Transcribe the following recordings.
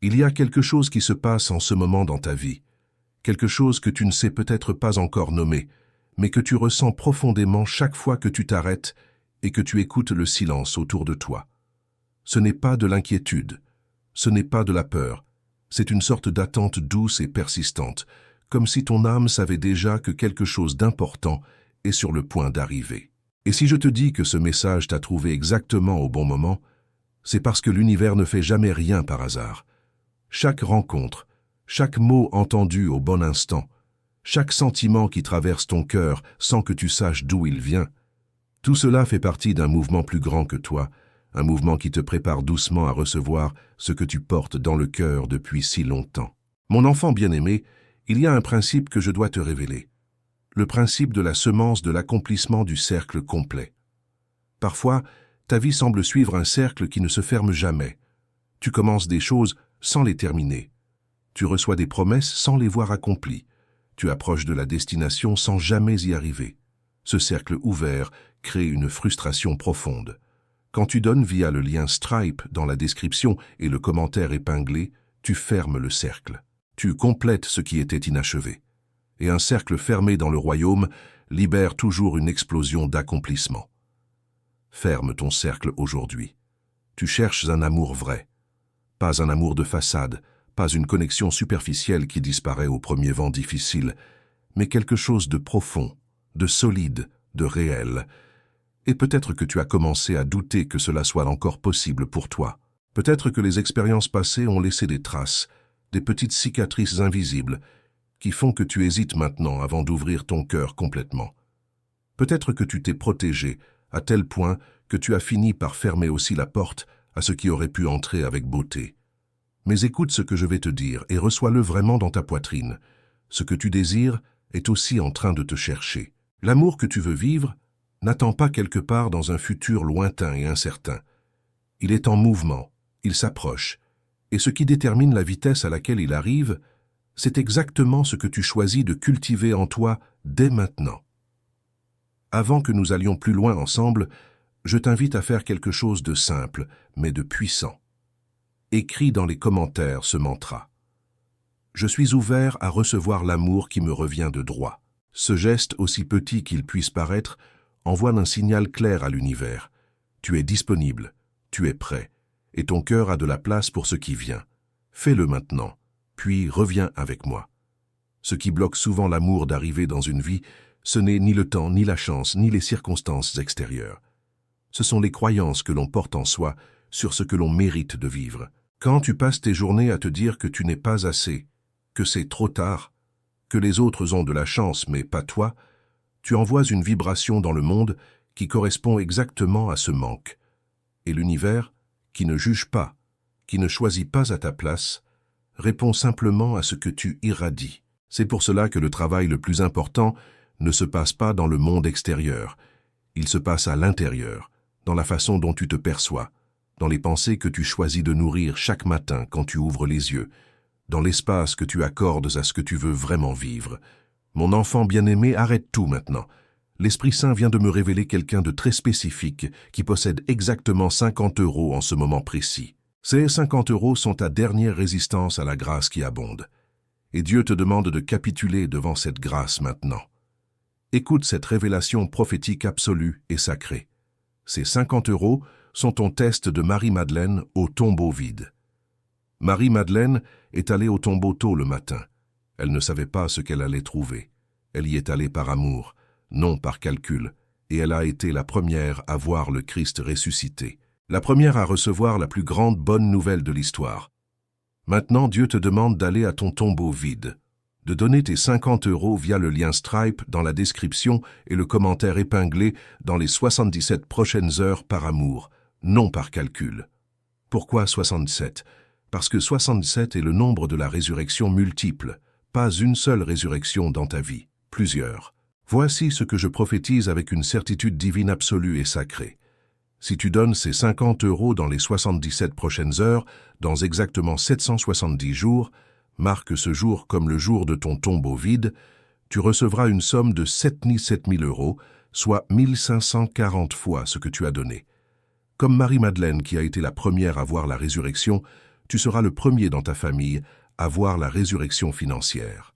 Il y a quelque chose qui se passe en ce moment dans ta vie, quelque chose que tu ne sais peut-être pas encore nommer, mais que tu ressens profondément chaque fois que tu t'arrêtes et que tu écoutes le silence autour de toi. Ce n'est pas de l'inquiétude, ce n'est pas de la peur, c'est une sorte d'attente douce et persistante, comme si ton âme savait déjà que quelque chose d'important est sur le point d'arriver. Et si je te dis que ce message t'a trouvé exactement au bon moment, c'est parce que l'univers ne fait jamais rien par hasard. Chaque rencontre, chaque mot entendu au bon instant, chaque sentiment qui traverse ton cœur sans que tu saches d'où il vient, tout cela fait partie d'un mouvement plus grand que toi, un mouvement qui te prépare doucement à recevoir ce que tu portes dans le cœur depuis si longtemps. Mon enfant bien-aimé, il y a un principe que je dois te révéler. Le principe de la semence de l'accomplissement du cercle complet. Parfois, ta vie semble suivre un cercle qui ne se ferme jamais. Tu commences des choses sans les terminer. Tu reçois des promesses sans les voir accomplies. Tu approches de la destination sans jamais y arriver. Ce cercle ouvert crée une frustration profonde. Quand tu donnes via le lien Stripe dans la description et le commentaire épinglé, tu fermes le cercle. Tu complètes ce qui était inachevé. Et un cercle fermé dans le royaume libère toujours une explosion d'accomplissement. Ferme ton cercle aujourd'hui. Tu cherches un amour vrai. Pas un amour de façade, pas une connexion superficielle qui disparaît au premier vent difficile, mais quelque chose de profond, de solide, de réel. Et peut-être que tu as commencé à douter que cela soit encore possible pour toi. Peut-être que les expériences passées ont laissé des traces, des petites cicatrices invisibles, qui font que tu hésites maintenant avant d'ouvrir ton cœur complètement. Peut-être que tu t'es protégé à tel point que tu as fini par fermer aussi la porte à ce qui aurait pu entrer avec beauté. Mais écoute ce que je vais te dire et reçois-le vraiment dans ta poitrine. Ce que tu désires est aussi en train de te chercher. L'amour que tu veux vivre n'attend pas quelque part dans un futur lointain et incertain. Il est en mouvement, il s'approche, et ce qui détermine la vitesse à laquelle il arrive, c'est exactement ce que tu choisis de cultiver en toi dès maintenant. Avant que nous allions plus loin ensemble, je t'invite à faire quelque chose de simple, mais de puissant. Écris dans les commentaires ce mantra. Je suis ouvert à recevoir l'amour qui me revient de droit. Ce geste, aussi petit qu'il puisse paraître, envoie un signal clair à l'univers. Tu es disponible, tu es prêt, et ton cœur a de la place pour ce qui vient. Fais-le maintenant, puis reviens avec moi. Ce qui bloque souvent l'amour d'arriver dans une vie, ce n'est ni le temps, ni la chance, ni les circonstances extérieures. Ce sont les croyances que l'on porte en soi sur ce que l'on mérite de vivre. Quand tu passes tes journées à te dire que tu n'es pas assez, que c'est trop tard, que les autres ont de la chance mais pas toi, tu envoies une vibration dans le monde qui correspond exactement à ce manque. Et l'univers, qui ne juge pas, qui ne choisit pas à ta place, répond simplement à ce que tu irradies. C'est pour cela que le travail le plus important ne se passe pas dans le monde extérieur. Il se passe à l'intérieur, dans la façon dont tu te perçois, dans les pensées que tu choisis de nourrir chaque matin quand tu ouvres les yeux, dans l'espace que tu accordes à ce que tu veux vraiment vivre. Mon enfant bien-aimé, arrête tout maintenant. L'Esprit Saint vient de me révéler quelqu'un de très spécifique qui possède exactement 50 € en ce moment précis. Ces 50 € sont ta dernière résistance à la grâce qui abonde. Et Dieu te demande de capituler devant cette grâce maintenant. Écoute cette révélation prophétique absolue et sacrée. Ces 50 € sont ton test de Marie-Madeleine au tombeau vide. Marie-Madeleine est allée au tombeau tôt le matin. Elle ne savait pas ce qu'elle allait trouver. Elle y est allée par amour, non par calcul, et elle a été la première à voir le Christ ressuscité, la première à recevoir la plus grande bonne nouvelle de l'histoire. Maintenant, Dieu te demande d'aller à ton tombeau vide, de donner tes 50 € via le lien Stripe dans la description et le commentaire épinglé dans les 77 prochaines heures par amour, non par calcul. Pourquoi 67 ? Parce que 67 est le nombre de la résurrection multiple, pas une seule résurrection dans ta vie, plusieurs. Voici ce que je prophétise avec une certitude divine absolue et sacrée. Si tu donnes ces 50 € dans les 77 prochaines heures, dans exactement 770 jours, marque ce jour comme le jour de ton tombeau vide, tu recevras une somme de 77 000 €, soit 1540 fois ce que tu as donné. Comme Marie-Madeleine qui a été la première à voir la résurrection, tu seras le premier dans ta famille à voir la résurrection financière.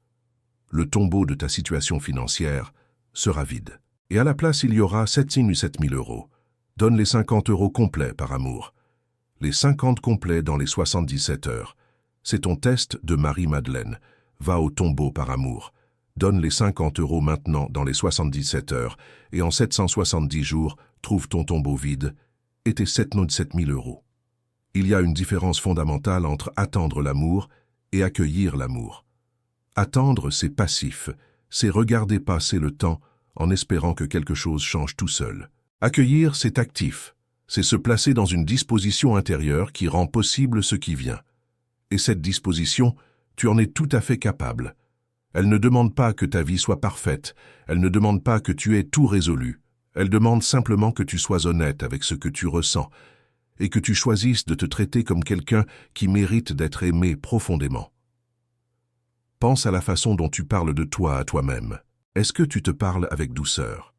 Le tombeau de ta situation financière sera vide. Et à la place, il y aura 7 000 ou 7 000 euros. Donne les 50 euros complets par amour. Les 50 complets dans les 77 heures. C'est ton test de Marie-Madeleine. Va au tombeau par amour. Donne les 50 euros maintenant dans les 77 heures et en 770 jours, trouve ton tombeau vide et tes 7 000 euros. Il y a une différence fondamentale entre attendre l'amour et accueillir l'amour. Attendre, c'est passif, c'est regarder passer le temps en espérant que quelque chose change tout seul. Accueillir, c'est actif, c'est se placer dans une disposition intérieure qui rend possible ce qui vient. Et cette disposition, tu en es tout à fait capable. Elle ne demande pas que ta vie soit parfaite, elle ne demande pas que tu aies tout résolu, elle demande simplement que tu sois honnête avec ce que tu ressens et que tu choisisses de te traiter comme quelqu'un qui mérite d'être aimé profondément. Pense à la façon dont tu parles de toi à toi-même. Est-ce que tu te parles avec douceur?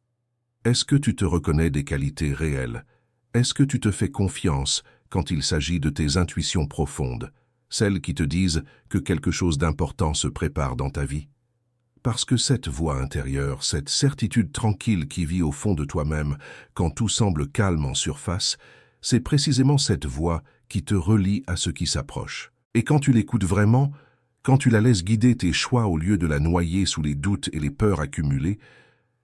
Est-ce que tu te reconnais des qualités réelles? Est-ce que tu te fais confiance quand il s'agit de tes intuitions profondes, celles qui te disent que quelque chose d'important se prépare dans ta vie? Parce que cette voix intérieure, cette certitude tranquille qui vit au fond de toi-même quand tout semble calme en surface, c'est précisément cette voix qui te relie à ce qui s'approche. Et quand tu l'écoutes vraiment, quand tu la laisses guider tes choix au lieu de la noyer sous les doutes et les peurs accumulées,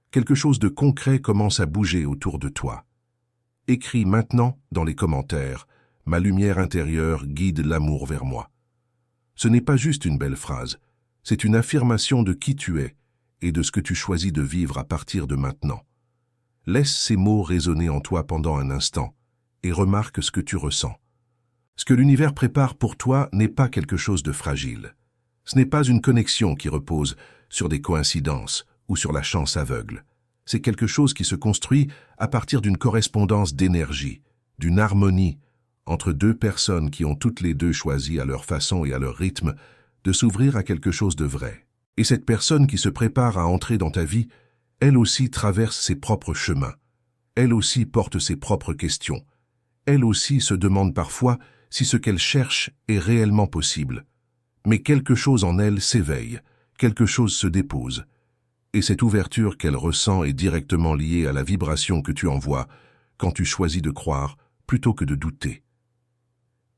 quelque chose de concret commence à bouger autour de toi. Écris maintenant dans les commentaires « Ma lumière intérieure guide l'amour vers moi ». Ce n'est pas juste une belle phrase, c'est une affirmation de qui tu es et de ce que tu choisis de vivre à partir de maintenant. Laisse ces mots résonner en toi pendant un instant et remarque ce que tu ressens. Ce que l'univers prépare pour toi n'est pas quelque chose de fragile. Ce n'est pas une connexion qui repose sur des coïncidences ou sur la chance aveugle. C'est quelque chose qui se construit à partir d'une correspondance d'énergie, d'une harmonie entre deux personnes qui ont toutes les deux choisi à leur façon et à leur rythme de s'ouvrir à quelque chose de vrai. Et cette personne qui se prépare à entrer dans ta vie, elle aussi traverse ses propres chemins. Elle aussi porte ses propres questions. Elle aussi se demande parfois si ce qu'elle cherche est réellement possible. Mais quelque chose en elle s'éveille, quelque chose se dépose. Et cette ouverture qu'elle ressent est directement liée à la vibration que tu envoies quand tu choisis de croire plutôt que de douter.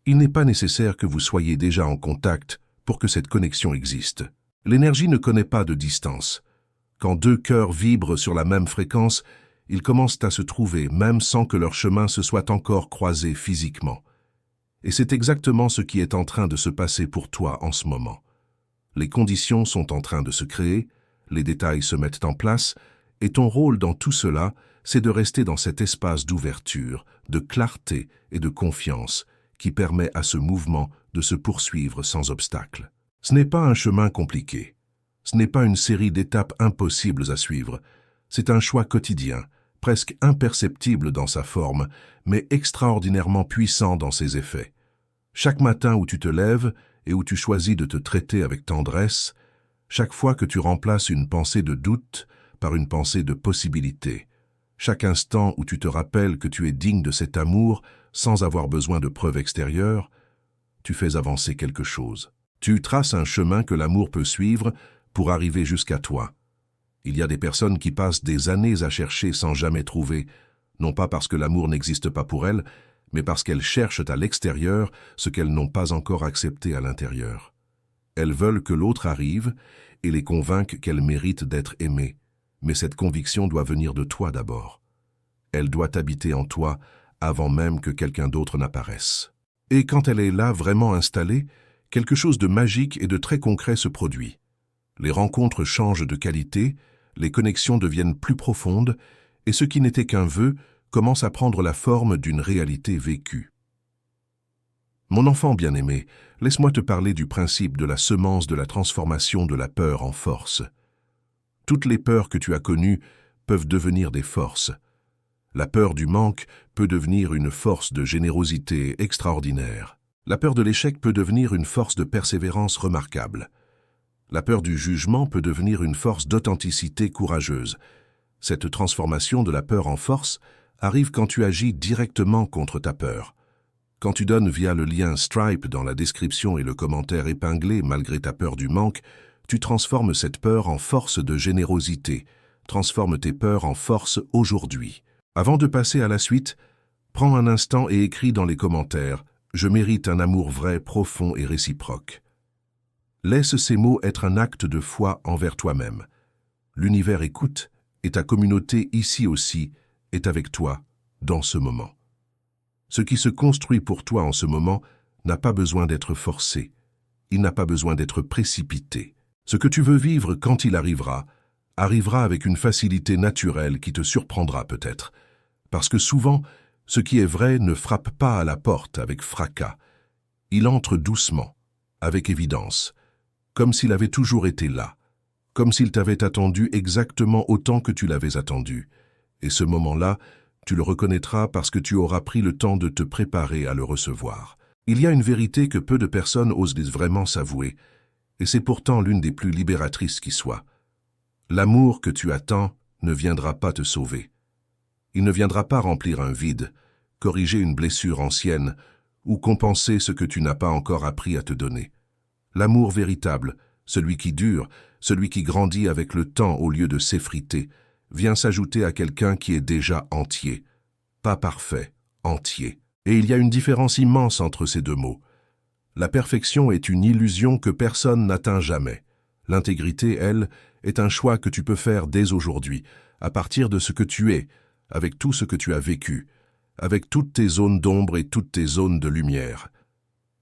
Il n'est pas nécessaire que vous soyez déjà en contact pour que cette connexion existe. L'énergie ne connaît pas de distance. Quand deux cœurs vibrent sur la même fréquence, ils commencent à se trouver même sans que leur chemin se soit encore croisé physiquement. Et c'est exactement ce qui est en train de se passer pour toi en ce moment. Les conditions sont en train de se créer, les détails se mettent en place, et ton rôle dans tout cela, c'est de rester dans cet espace d'ouverture, de clarté et de confiance qui permet à ce mouvement de se poursuivre sans obstacle. Ce n'est pas un chemin compliqué. Ce n'est pas une série d'étapes impossibles à suivre. C'est un choix quotidien, presque imperceptible dans sa forme, mais extraordinairement puissant dans ses effets. Chaque matin où tu te lèves et où tu choisis de te traiter avec tendresse, chaque fois que tu remplaces une pensée de doute par une pensée de possibilité, chaque instant où tu te rappelles que tu es digne de cet amour sans avoir besoin de preuves extérieures, tu fais avancer quelque chose. Tu traces un chemin que l'amour peut suivre pour arriver jusqu'à toi. Il y a des personnes qui passent des années à chercher sans jamais trouver, non pas parce que l'amour n'existe pas pour elles, mais parce qu'elles cherchent à l'extérieur ce qu'elles n'ont pas encore accepté à l'intérieur. Elles veulent que l'autre arrive et les convainque qu'elles méritent d'être aimées, mais cette conviction doit venir de toi d'abord. Elle doit habiter en toi avant même que quelqu'un d'autre n'apparaisse. Et quand elle est là vraiment installée, quelque chose de magique et de très concret se produit. Les rencontres changent de qualité, les connexions deviennent plus profondes, et ce qui n'était qu'un vœu commence à prendre la forme d'une réalité vécue. Mon enfant bien-aimé, laisse-moi te parler du principe de la semence de la transformation de la peur en force. Toutes les peurs que tu as connues peuvent devenir des forces. La peur du manque peut devenir une force de générosité extraordinaire. La peur de l'échec peut devenir une force de persévérance remarquable. La peur du jugement peut devenir une force d'authenticité courageuse. Cette transformation de la peur en force arrive quand tu agis directement contre ta peur, Quand tu donnes via le lien Stripe dans la description et le commentaire épinglé malgré ta peur du manque, tu transformes cette peur en force de générosité. Transforme tes peurs en force aujourd'hui. Avant de passer à la suite, prends un instant et écris dans les commentaires « Je mérite un amour vrai, profond et réciproque ». Laisse ces mots être un acte de foi envers toi-même. L'univers écoute et ta communauté ici aussi est avec toi dans ce moment. Ce qui se construit pour toi en ce moment n'a pas besoin d'être forcé. Il n'a pas besoin d'être précipité. Ce que tu veux vivre quand il arrivera avec une facilité naturelle qui te surprendra peut-être. Parce que souvent, ce qui est vrai ne frappe pas à la porte avec fracas. Il entre doucement, avec évidence, comme s'il avait toujours été là, comme s'il t'avait attendu exactement autant que tu l'avais attendu. Et ce moment-là, tu le reconnaîtras parce que tu auras pris le temps de te préparer à le recevoir. Il y a une vérité que peu de personnes osent vraiment s'avouer, et c'est pourtant l'une des plus libératrices qui soit. L'amour que tu attends ne viendra pas te sauver. Il ne viendra pas remplir un vide, corriger une blessure ancienne ou compenser ce que tu n'as pas encore appris à te donner. L'amour véritable, celui qui dure, celui qui grandit avec le temps au lieu de s'effriter, vient s'ajouter à quelqu'un qui est déjà entier. Pas parfait, entier. Et il y a une différence immense entre ces deux mots. La perfection est une illusion que personne n'atteint jamais. L'intégrité, elle, est un choix que tu peux faire dès aujourd'hui, à partir de ce que tu es, avec tout ce que tu as vécu, avec toutes tes zones d'ombre et toutes tes zones de lumière.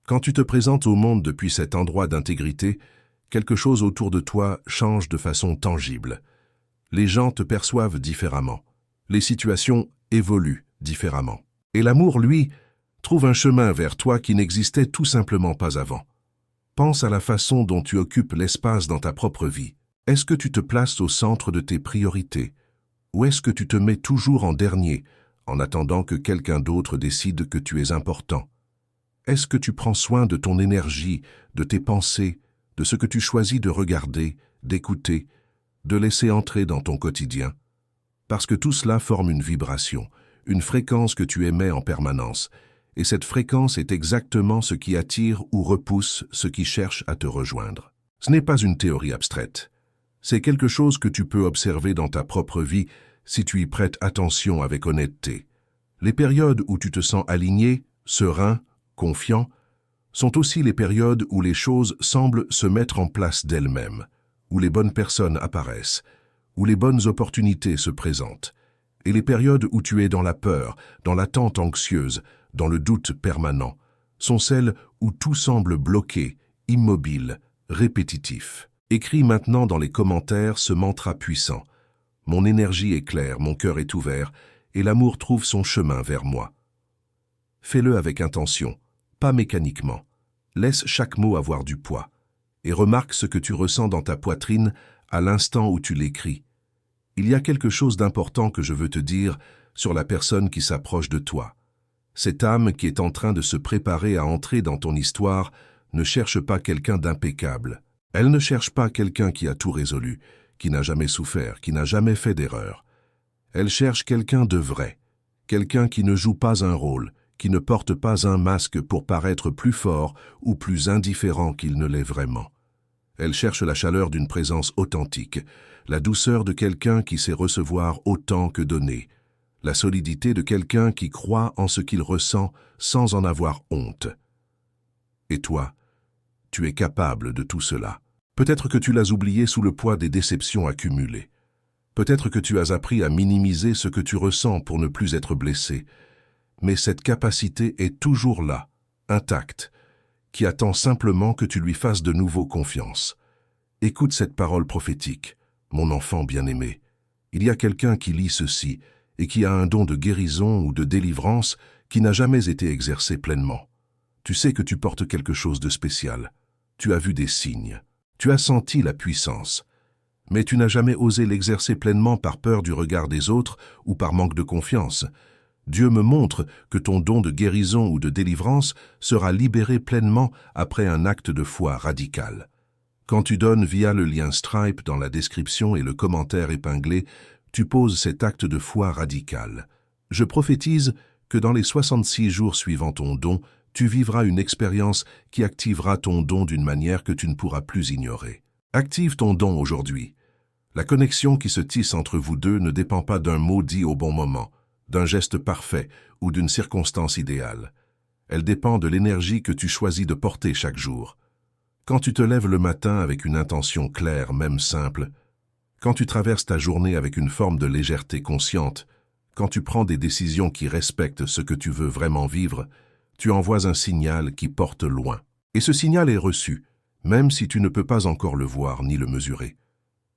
Quand tu te présentes au monde depuis cet endroit d'intégrité, quelque chose autour de toi change de façon tangible. Les gens te perçoivent différemment. Les situations évoluent différemment. Et l'amour, lui, trouve un chemin vers toi qui n'existait tout simplement pas avant. Pense à la façon dont tu occupes l'espace dans ta propre vie. Est-ce que tu te places au centre de tes priorités? Ou est-ce que tu te mets toujours en dernier, en attendant que quelqu'un d'autre décide que tu es important? Est-ce que tu prends soin de ton énergie, de tes pensées, de ce que tu choisis de regarder, d'écouter, de laisser entrer dans ton quotidien? Parce que tout cela forme une vibration, une fréquence que tu émets en permanence, et cette fréquence est exactement ce qui attire ou repousse ceux qui cherchent à te rejoindre. Ce n'est pas une théorie abstraite. C'est quelque chose que tu peux observer dans ta propre vie si tu y prêtes attention avec honnêteté. Les périodes où tu te sens aligné, serein, confiant, sont aussi les périodes où les choses semblent se mettre en place d'elles-mêmes, où les bonnes personnes apparaissent, où les bonnes opportunités se présentent. Et les périodes où tu es dans la peur, dans l'attente anxieuse, dans le doute permanent, sont celles où tout semble bloqué, immobile, répétitif. Écris maintenant dans les commentaires ce mantra puissant. Mon énergie est claire, mon cœur est ouvert, et l'amour trouve son chemin vers moi. Fais-le avec intention, pas mécaniquement. Laisse chaque mot avoir du poids, et remarque ce que tu ressens dans ta poitrine à l'instant où tu l'écris. Il y a quelque chose d'important que je veux te dire sur la personne qui s'approche de toi. Cette âme qui est en train de se préparer à entrer dans ton histoire ne cherche pas quelqu'un d'impeccable. Elle ne cherche pas quelqu'un qui a tout résolu, qui n'a jamais souffert, qui n'a jamais fait d'erreur. Elle cherche quelqu'un de vrai, quelqu'un qui ne joue pas un rôle, qui ne porte pas un masque pour paraître plus fort ou plus indifférent qu'il ne l'est vraiment. Elle cherche la chaleur d'une présence authentique, la douceur de quelqu'un qui sait recevoir autant que donner, la solidité de quelqu'un qui croit en ce qu'il ressent sans en avoir honte. Et toi, tu es capable de tout cela. Peut-être que tu l'as oublié sous le poids des déceptions accumulées. Peut-être que tu as appris à minimiser ce que tu ressens pour ne plus être blessé. Mais cette capacité est toujours là, intacte, qui attend simplement que tu lui fasses de nouveau confiance. Écoute cette parole prophétique, mon enfant bien-aimé. Il y a quelqu'un qui lit ceci et qui a un don de guérison ou de délivrance qui n'a jamais été exercé pleinement. Tu sais que tu portes quelque chose de spécial. Tu as vu des signes. Tu as senti la puissance. Mais tu n'as jamais osé l'exercer pleinement par peur du regard des autres ou par manque de confiance. Dieu me montre que ton don de guérison ou de délivrance sera libéré pleinement après un acte de foi radical. Quand tu donnes via le lien Stripe dans la description et le commentaire épinglé, tu poses cet acte de foi radical. Je prophétise que dans les 66 jours suivant ton don, tu vivras une expérience qui activera ton don d'une manière que tu ne pourras plus ignorer. Active ton don aujourd'hui. La connexion qui se tisse entre vous deux ne dépend pas d'un mot dit au bon moment, d'un geste parfait ou d'une circonstance idéale. Elle dépend de l'énergie que tu choisis de porter chaque jour. Quand tu te lèves le matin avec une intention claire, même simple, quand tu traverses ta journée avec une forme de légèreté consciente, quand tu prends des décisions qui respectent ce que tu veux vraiment vivre, tu envoies un signal qui porte loin. Et ce signal est reçu, même si tu ne peux pas encore le voir ni le mesurer.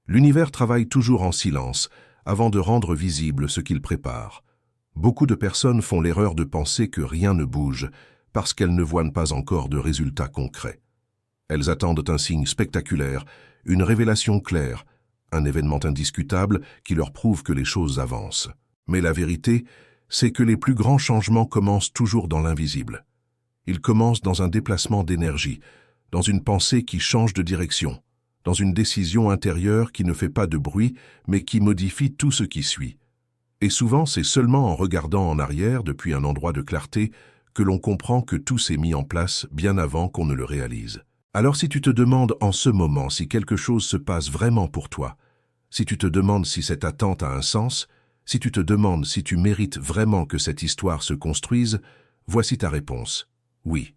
L'univers travaille toujours en silence, avant de rendre visible ce qu'il prépare. Beaucoup de personnes font l'erreur de penser que rien ne bouge, parce qu'elles ne voient pas encore de résultats concrets. Elles attendent un signe spectaculaire, une révélation claire, un événement indiscutable qui leur prouve que les choses avancent. Mais la vérité, c'est que les plus grands changements commencent toujours dans l'invisible. Ils commencent dans un déplacement d'énergie, dans une pensée qui change de direction, dans une décision intérieure qui ne fait pas de bruit, mais qui modifie tout ce qui suit. Et souvent, c'est seulement en regardant en arrière depuis un endroit de clarté que l'on comprend que tout s'est mis en place bien avant qu'on ne le réalise. Alors si tu te demandes en ce moment si quelque chose se passe vraiment pour toi, si tu te demandes si cette attente a un sens, si tu te demandes si tu mérites vraiment que cette histoire se construise, voici ta réponse. Oui.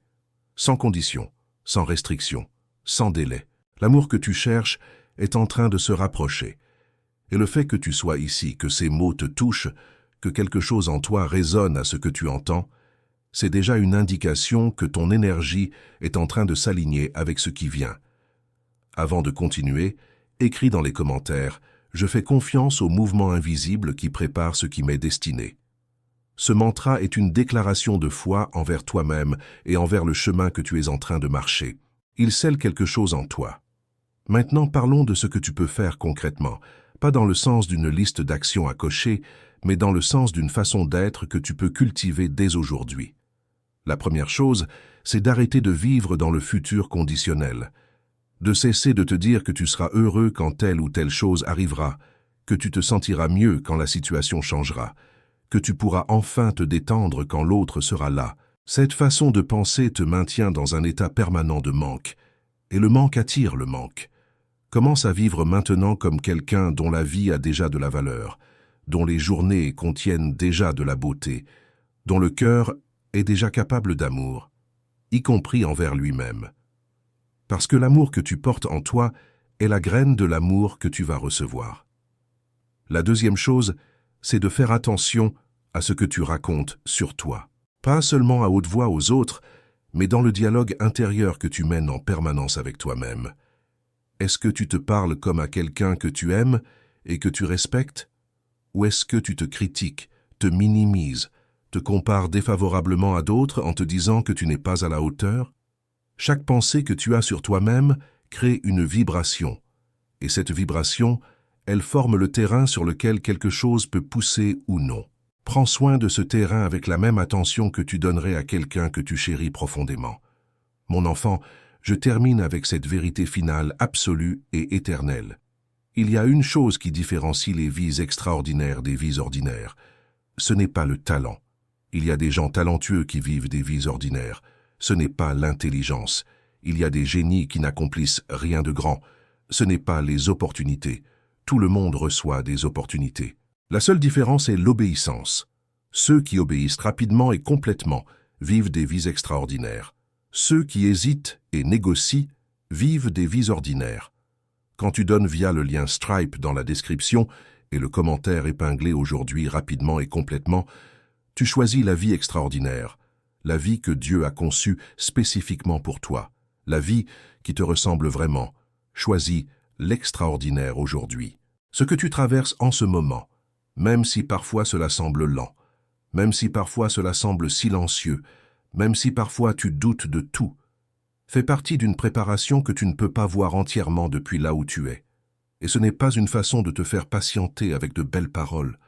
Sans condition, sans restriction, sans délai. L'amour que tu cherches est en train de se rapprocher. Et le fait que tu sois ici, que ces mots te touchent, que quelque chose en toi résonne à ce que tu entends, c'est déjà une indication que ton énergie est en train de s'aligner avec ce qui vient. Avant de continuer, écris dans les commentaires « Je fais confiance au mouvement invisible qui prépare ce qui m'est destiné ». Ce mantra est une déclaration de foi envers toi-même et envers le chemin que tu es en train de marcher. Il scelle quelque chose en toi. Maintenant, parlons de ce que tu peux faire concrètement, pas dans le sens d'une liste d'actions à cocher, mais dans le sens d'une façon d'être que tu peux cultiver dès aujourd'hui. La première chose, c'est d'arrêter de vivre dans le futur conditionnel, de cesser de te dire que tu seras heureux quand telle ou telle chose arrivera, que tu te sentiras mieux quand la situation changera, que tu pourras enfin te détendre quand l'autre sera là. Cette façon de penser te maintient dans un état permanent de manque, et le manque attire le manque. Commence à vivre maintenant comme quelqu'un dont la vie a déjà de la valeur, dont les journées contiennent déjà de la beauté, dont le cœur est déjà capable d'amour, y compris envers lui-même. Parce que l'amour que tu portes en toi est la graine de l'amour que tu vas recevoir. La deuxième chose, c'est de faire attention à ce que tu racontes sur toi. Pas seulement à haute voix aux autres, mais dans le dialogue intérieur que tu mènes en permanence avec toi-même. Est-ce que tu te parles comme à quelqu'un que tu aimes et que tu respectes? Ou est-ce que tu te critiques, te minimises, te compares défavorablement à d'autres en te disant que tu n'es pas à la hauteur? Chaque pensée que tu as sur toi-même crée une vibration, et cette vibration, elle forme le terrain sur lequel quelque chose peut pousser ou non. Prends soin de ce terrain avec la même attention que tu donnerais à quelqu'un que tu chéris profondément. Mon enfant, je termine avec cette vérité finale absolue et éternelle. Il y a une chose qui différencie les vies extraordinaires des vies ordinaires. Ce n'est pas le talent. Il y a des gens talentueux qui vivent des vies ordinaires. Ce n'est pas l'intelligence. Il y a des génies qui n'accomplissent rien de grand. Ce n'est pas les opportunités. Tout le monde reçoit des opportunités. La seule différence est l'obéissance. Ceux qui obéissent rapidement et complètement vivent des vies extraordinaires. Ceux qui hésitent et négocient vivent des vies ordinaires. Quand tu donnes via le lien Stripe dans la description et le commentaire épinglé aujourd'hui rapidement et complètement, tu choisis la vie extraordinaire, la vie que Dieu a conçue spécifiquement pour toi, la vie qui te ressemble vraiment. Choisis l'extraordinaire aujourd'hui. Ce que tu traverses en ce moment, même si parfois cela semble lent, même si parfois cela semble silencieux, même si parfois tu doutes de tout, fait partie d'une préparation que tu ne peux pas voir entièrement depuis là où tu es. Et ce n'est pas une façon de te faire patienter avec de belles paroles.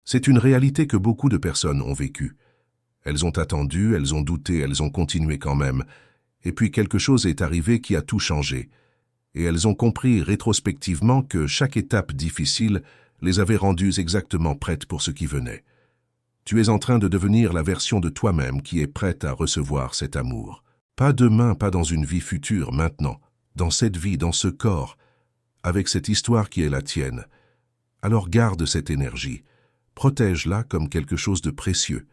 C'est une réalité que beaucoup de personnes ont vécue. Elles ont attendu, elles ont douté, elles ont continué quand même. Et puis quelque chose est arrivé qui a tout changé. Et elles ont compris rétrospectivement que chaque étape difficile les avait rendues exactement prêtes pour ce qui venait. Tu es en train de devenir la version de toi-même qui est prête à recevoir cet amour. Pas demain, pas dans une vie future, maintenant, dans cette vie, dans ce corps, avec cette histoire qui est la tienne. Alors garde cette énergie, protège-la comme quelque chose de précieux.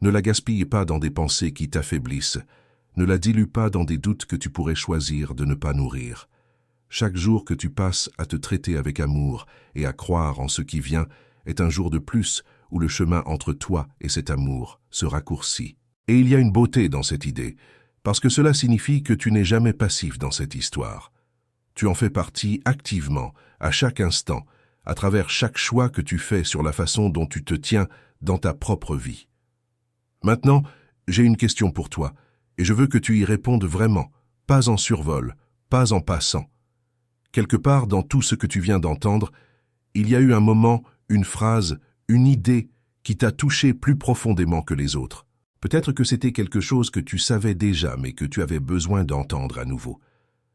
Ne la gaspille pas dans des pensées qui t'affaiblissent, ne la dilue pas dans des doutes que tu pourrais choisir de ne pas nourrir. Chaque jour que tu passes à te traiter avec amour et à croire en ce qui vient est un jour de plus où le chemin entre toi et cet amour se raccourcit. Et il y a une beauté dans cette idée, parce que cela signifie que tu n'es jamais passif dans cette histoire. Tu en fais partie activement, à chaque instant, à travers chaque choix que tu fais sur la façon dont tu te tiens dans ta propre vie. Maintenant, j'ai une question pour toi, et je veux que tu y répondes vraiment, pas en survol, pas en passant. Quelque part dans tout ce que tu viens d'entendre, il y a eu un moment, une phrase, une idée qui t'a touché plus profondément que les autres. Peut-être que c'était quelque chose que tu savais déjà, mais que tu avais besoin d'entendre à nouveau.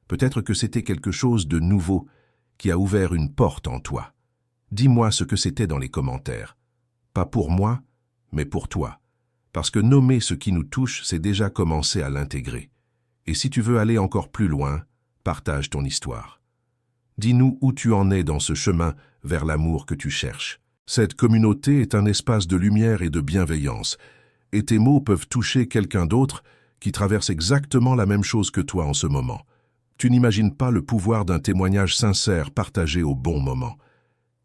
Peut-être que c'était quelque chose de nouveau qui a ouvert une porte en toi. Dis-moi ce que c'était dans les commentaires. Pas pour moi, mais pour toi. Parce que nommer ce qui nous touche, c'est déjà commencer à l'intégrer. Et si tu veux aller encore plus loin, partage ton histoire. Dis-nous où tu en es dans ce chemin vers l'amour que tu cherches. Cette communauté est un espace de lumière et de bienveillance, et tes mots peuvent toucher quelqu'un d'autre qui traverse exactement la même chose que toi en ce moment. Tu n'imagines pas le pouvoir d'un témoignage sincère partagé au bon moment.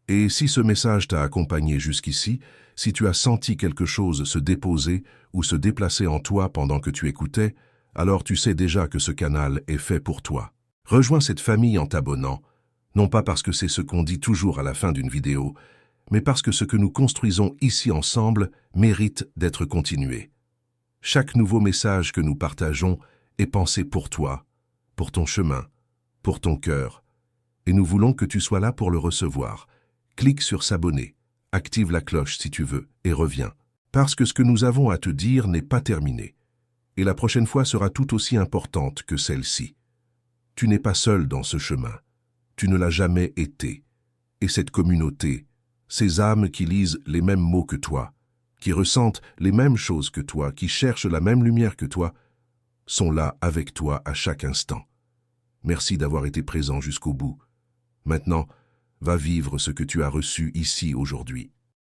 Et si ce message t'a accompagné jusqu'ici, si tu as senti quelque chose se déposer ou se déplacer en toi pendant que tu écoutais, alors tu sais déjà que ce canal est fait pour toi. Rejoins cette famille en t'abonnant, non pas parce que c'est ce qu'on dit toujours à la fin d'une vidéo, mais parce que ce que nous construisons ici ensemble mérite d'être continué. Chaque nouveau message que nous partageons est pensé pour toi, pour ton chemin, pour ton cœur, et nous voulons que tu sois là pour le recevoir. Clique sur s'abonner, active la cloche si tu veux, et reviens. Parce que ce que nous avons à te dire n'est pas terminé, et la prochaine fois sera tout aussi importante que celle-ci. Tu n'es pas seul dans ce chemin, tu ne l'as jamais été, et cette communauté, ces âmes qui lisent les mêmes mots que toi, qui ressentent les mêmes choses que toi, qui cherchent la même lumière que toi, sont là avec toi à chaque instant. Merci d'avoir été présent jusqu'au bout. Maintenant, va vivre ce que tu as reçu ici aujourd'hui.